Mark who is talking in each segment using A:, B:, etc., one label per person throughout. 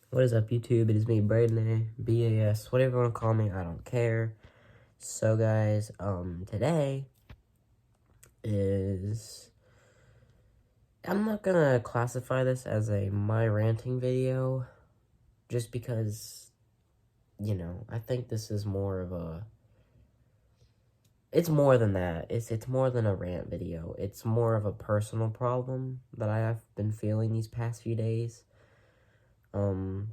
A: What is up, YouTube? It is me, Braden, BAS, whatever you want to call me, I don't care. So, guys, today is... I'm not gonna classify this as a my ranting video, just because, I think this is more of a... It's more than that. It's more than a rant video. It's more of a personal problem that I have been feeling these past few days.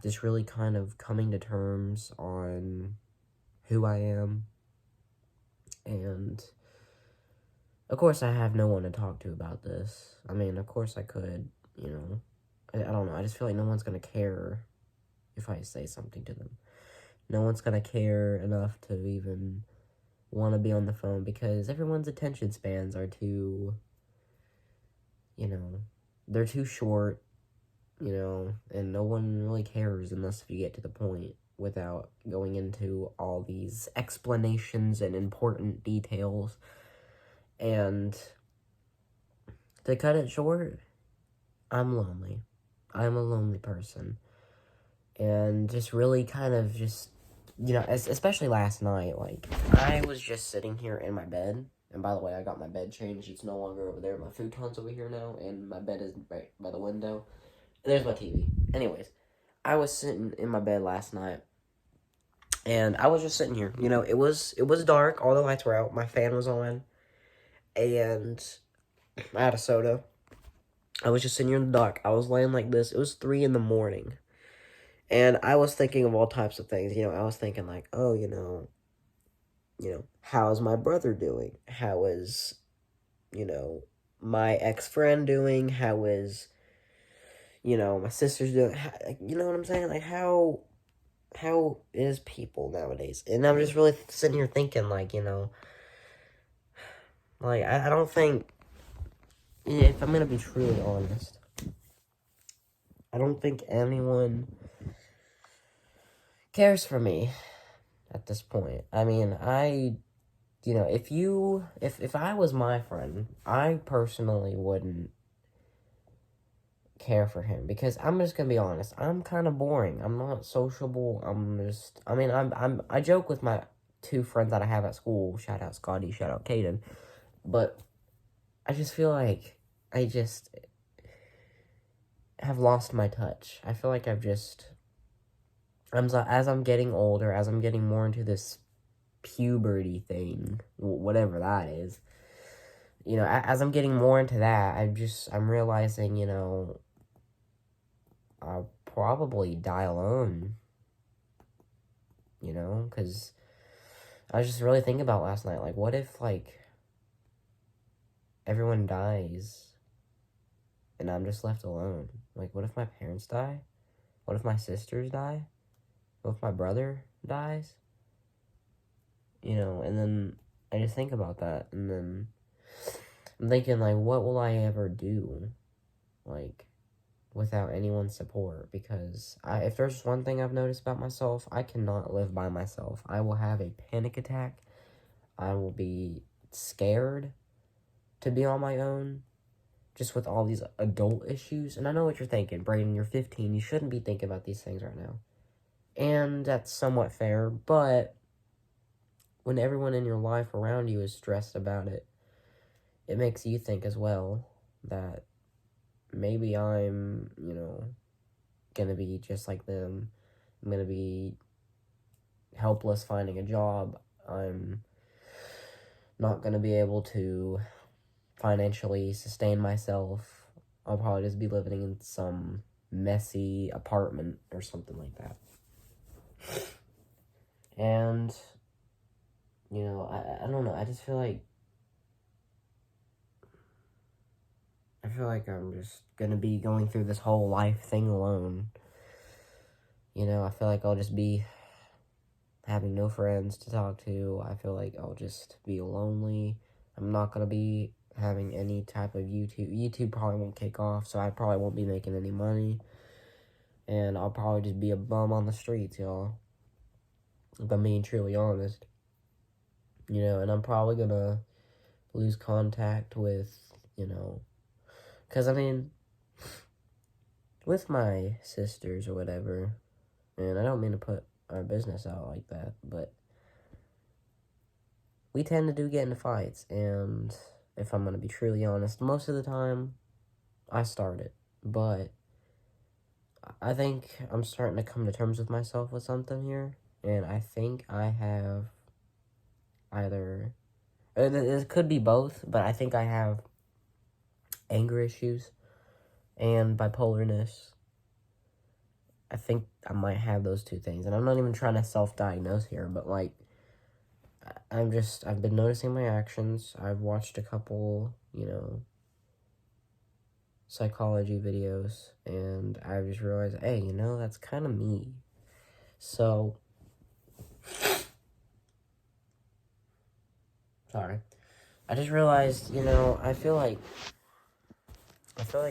A: Just really kind of coming to terms on who I am, and of course I have no one to talk to about this. I mean, of course I could, I don't know, I just feel like no one's gonna care if I say something to them. No one's gonna care enough to even want to be on the phone, because everyone's attention spans are too, they're too short, and no one really cares unless if you get to the point without going into all these explanations and important details. And to cut it short, I'm lonely. I'm a lonely person. And just really kind of just, especially last night, like, I was just sitting here in my bed. And by the way, I got my bed changed. It's no longer over there. My futon's over here now, and my bed is right by the window. And there's my TV. Anyways, I was sitting in my bed last night, and I was just sitting here. It was dark. All the lights were out. My fan was on, and I had a soda. I was just sitting here in the dark. I was laying like this. It was 3 in the morning. And I was thinking of all types of things. I was thinking like, oh, how is my brother doing? How is, my ex-friend doing? How is, my sister's doing? You know what I'm saying? Like, how is people nowadays? And I'm just really sitting here thinking, like, like, I don't think, if I'm going to be truly honest, I don't think anyone cares for me at this point. I mean, if I was my friend, I personally wouldn't care for him, because I'm just gonna be honest, I'm kind of boring. I'm not sociable. I joke with my 2 friends that I have at school. Shout out Scotty, shout out Caden. But I just feel like I just have lost my touch. I feel like as I'm getting older, as I'm getting more into this puberty thing, whatever that is, as I'm getting more into that, I'm realizing, I'll probably die alone, because I was just really thinking about last night, like, what if, like, everyone dies, and I'm just left alone? Like, what if my parents die? What if my sisters die? What if my brother dies? And then I just think about that, and then I'm thinking, like, what will I ever do, like, without anyone's support? Because if there's one thing I've noticed about myself, I cannot live by myself. I will have a panic attack. I will be scared to be on my own, just with all these adult issues. And I know what you're thinking, Braden, you're 15, you shouldn't be thinking about these things right now. And that's somewhat fair, but when everyone in your life around you is stressed about it, it makes you think as well that maybe I'm, gonna be just like them. I'm gonna be helpless finding a job. I'm not gonna be able to financially sustain myself. I'll probably just be living in some messy apartment or something like that. And, I don't know, I just feel like I'm just gonna be going through this whole life thing alone. I feel like I'll just be having no friends to talk to. I feel like I'll just be lonely. I'm not gonna be having any type of YouTube. YouTube probably won't kick off, so I probably won't be making any money. And I'll probably just be a bum on the streets, y'all. If I'm being truly honest. And I'm probably gonna lose contact with, because, with my sisters or whatever, And I don't mean to put our business out like that, but we tend to get into fights, and if I'm going to be truly honest, most of the time, I start it. But I think I'm starting to come to terms with myself with something here, and I think I have either... It could be both, but I think I have anger issues and bipolarness. I think I might have those two things, and I'm not even trying to self-diagnose here, but, like, I've been noticing my actions. I've watched a couple, psychology videos, and I just realized, hey, that's kind of me. So, sorry. I just realized, I feel like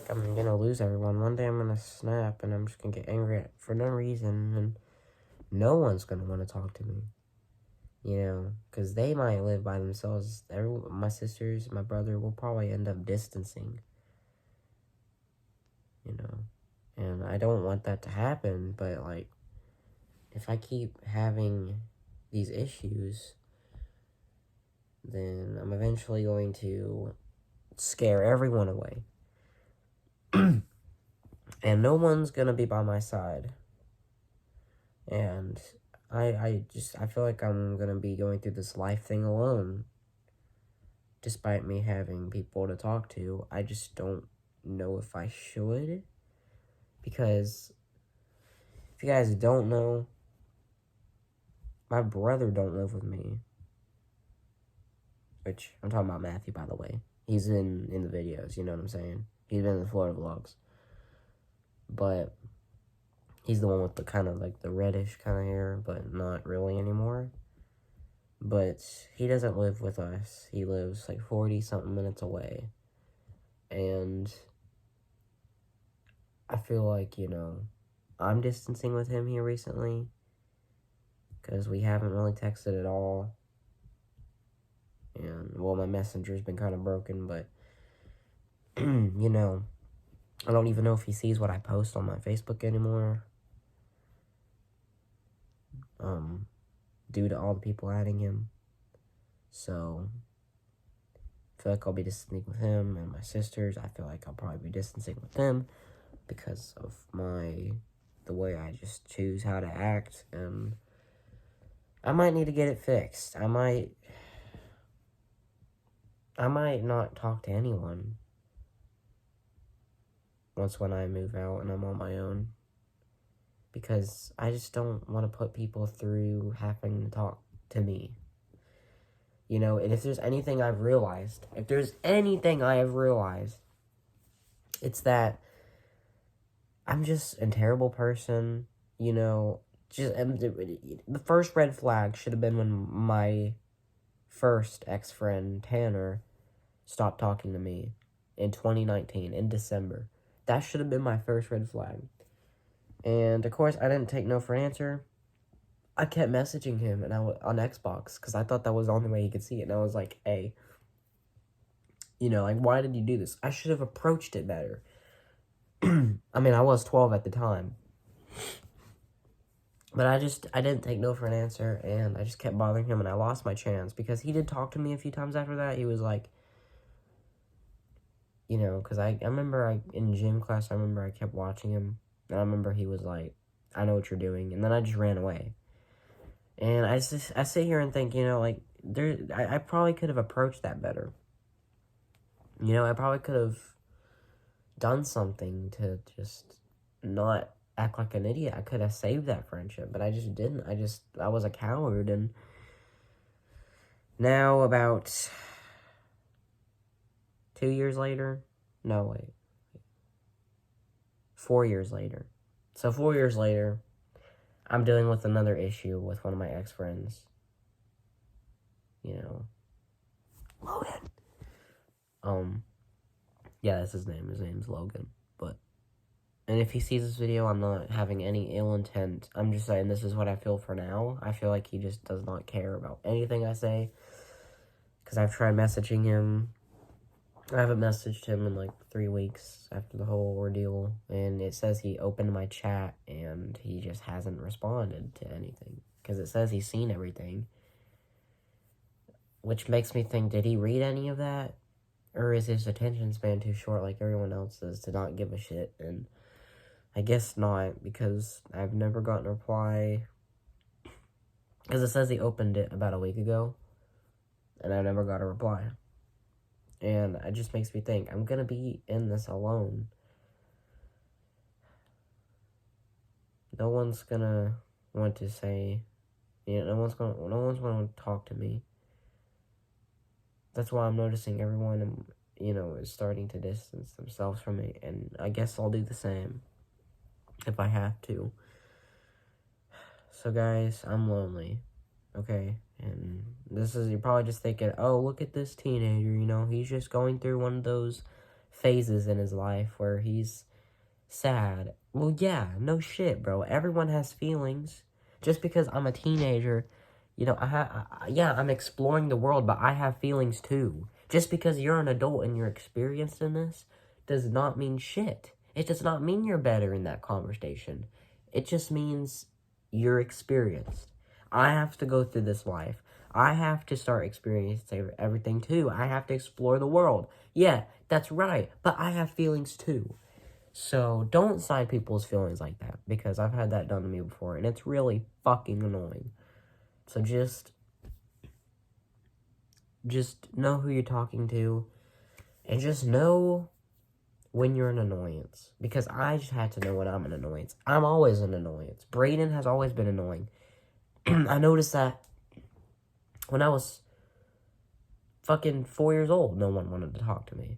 A: I'm gonna lose everyone. One day I'm gonna snap, and I'm just gonna get angry for no reason, and no one's gonna want to talk to me. Because they might live by themselves. My sisters, my brother will probably end up distancing. And I don't want that to happen, but, like, if I keep having these issues, then I'm eventually going to scare everyone away. And no one's gonna be by my side. And I feel like I'm gonna be going through this life thing alone. Despite me having people to talk to, I just don't know if I should. Because if you guys don't know, my brother don't live with me. Which, I'm talking about Matthew, by the way. He's in the videos, you know what I'm saying? He's been in the Florida vlogs. But he's the one with the kind of, like, the reddish kind of hair, but not really anymore. But he doesn't live with us. He lives, like, 40-something minutes away. And I feel like, I'm distancing with him here recently. Because we haven't really texted at all. And, well, my messenger's been kind of broken, but, I don't even know if he sees what I post on my Facebook anymore. Due to all the people adding him. So, I feel like I'll be distancing with him and my sisters. I feel like I'll probably be distancing with them because of the way I just choose how to act, and I might need to get it fixed. I might not talk to anyone when I move out and I'm on my own, because I just don't want to put people through having to talk to me. And if there's anything I have realized, it's that I'm just a terrible person. The first red flag should have been when my first ex-friend, Tanner, stopped talking to me in 2019, in December. That should have been my first red flag. And, of course, I didn't take no for an answer. I kept messaging him on Xbox, because I thought that was the only way he could see it. And I was like, hey, why did you do this? I should have approached it better. I mean, I was 12 at the time. But I didn't take no for an answer, and I just kept bothering him, and I lost my chance, because he did talk to me a few times after that. He was like, because I remember in gym class, I kept watching him, and I remember he was like, I know what you're doing, and then I just ran away. And I sit here and think, I probably could have approached that better. I probably could have done something to just not act like an idiot. I could have saved that friendship, but I just didn't. I was a coward, and now about 2 years later, no, wait, 4 years later. So 4 years later, I'm dealing with another issue with one of my ex-friends. Logan. Yeah, that's his name. His name's Logan. And if he sees this video, I'm not having any ill intent. I'm just saying this is what I feel for now. I feel like he just does not care about anything I say. Because I've tried messaging him. I haven't messaged him in like 3 weeks after the whole ordeal. And it says he opened my chat and he just hasn't responded to anything. Because it says he's seen everything. Which makes me think, did he read any of that? Or is his attention span too short like everyone else's to not give a shit? And I guess not, because I've never gotten a reply. Because it says he opened it about a week ago. And I never got a reply. And it just makes me think, I'm going to be in this alone. No one's going to want to say, no one's going to talk to me. That's why I'm noticing everyone, is starting to distance themselves from me. And I guess I'll do the same if I have to. So guys, I'm lonely. Okay? And you're probably just thinking, oh, look at this teenager, he's just going through one of those phases in his life where he's sad. Well, yeah, no shit, bro. Everyone has feelings. Just because I'm a teenager, I'm exploring the world, but I have feelings too. Just because you're an adult and you're experienced in this does not mean shit. It does not mean you're better in that conversation. It just means you're experienced. I have to go through this life. I have to start experiencing everything too. I have to explore the world. Yeah, that's right. But I have feelings too. So don't side people's feelings like that, because I've had that done to me before, and it's really fucking annoying. So just know who you're talking to, and just know when you're an annoyance. Because I just had to know when I'm an annoyance. I'm always an annoyance. Brayden has always been annoying. I noticed that when I was fucking 4 years old, no one wanted to talk to me.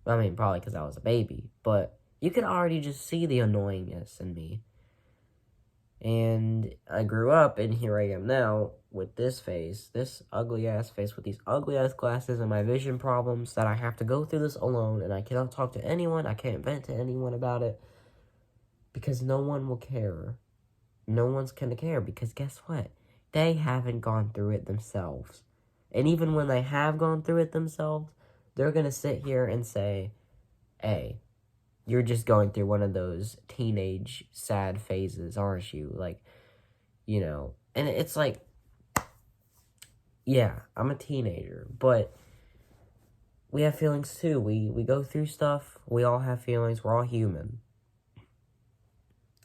A: I mean, probably because I was a baby, but you could already just see the annoyingness in me. And I grew up, and here I am now with this face, this ugly-ass face with these ugly-ass glasses and my vision problems that I have to go through this alone, and I cannot talk to anyone, I can't vent to anyone about it, because no one will care. No one's gonna care, because guess what? They haven't gone through it themselves. And even when they have gone through it themselves, they're gonna sit here and say, hey, you're just going through one of those teenage sad phases, aren't you? And it's like, yeah, I'm a teenager, but we have feelings too. We go through stuff. We all have feelings. We're all human.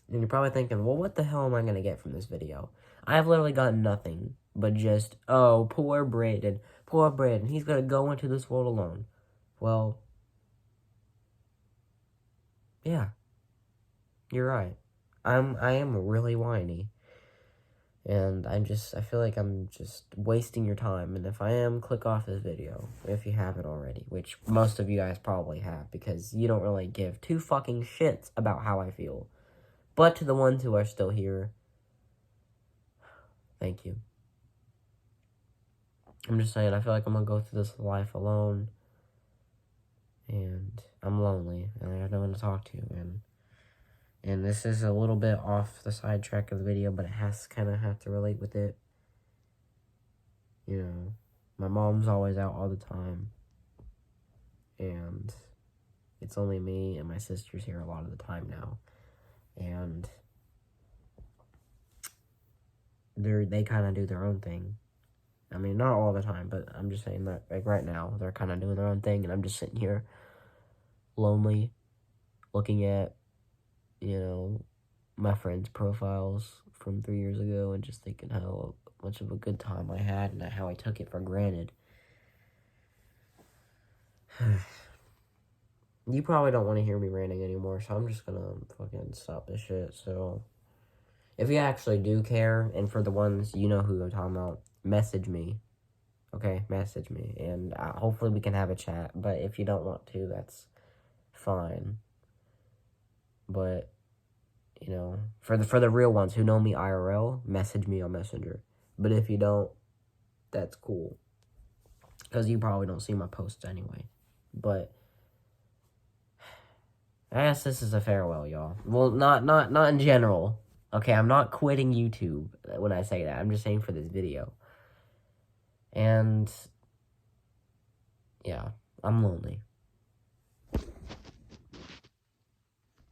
A: And you're probably thinking, well, what the hell am I going to get from this video? I've literally got nothing but just, oh, poor Brayden. Poor Brayden. He's going to go into this world alone. Well, yeah, you're right. I am really whiny. And I feel like I'm just wasting your time. And if I am, click off this video if you haven't already, which most of you guys probably have, because you don't really give two fucking shits about how I feel. But to the ones who are still here, thank you. I'm just saying, I feel like I'm gonna go through this life alone, and I'm lonely, and I have no one to talk to, and this is a little bit off the sidetrack of the video, but it has kind of have to relate with it. My mom's always out all the time, and it's only me and my sister's here a lot of the time now, and they kind of do their own thing. I mean, not all the time, but I'm just saying that, like, right now, they're kind of doing their own thing, and I'm just sitting here, lonely, looking at, my friends' profiles from 3 years ago, and just thinking how much of a good time I had, and how I took it for granted. You probably don't want to hear me ranting anymore, so I'm just gonna fucking stop this shit. So, if you actually do care, and for the ones who I'm talking about, message me. Okay, message me, and hopefully we can have a chat. But if you don't want to, that's fine. But for the real ones who know me IRL, message me on Messenger. But if you don't, that's cool, because you probably don't see my posts anyway. But I guess this is a farewell, y'all. Well, not in general. Okay, I'm not quitting YouTube when I say that. I'm just saying for this video. And yeah, I'm lonely.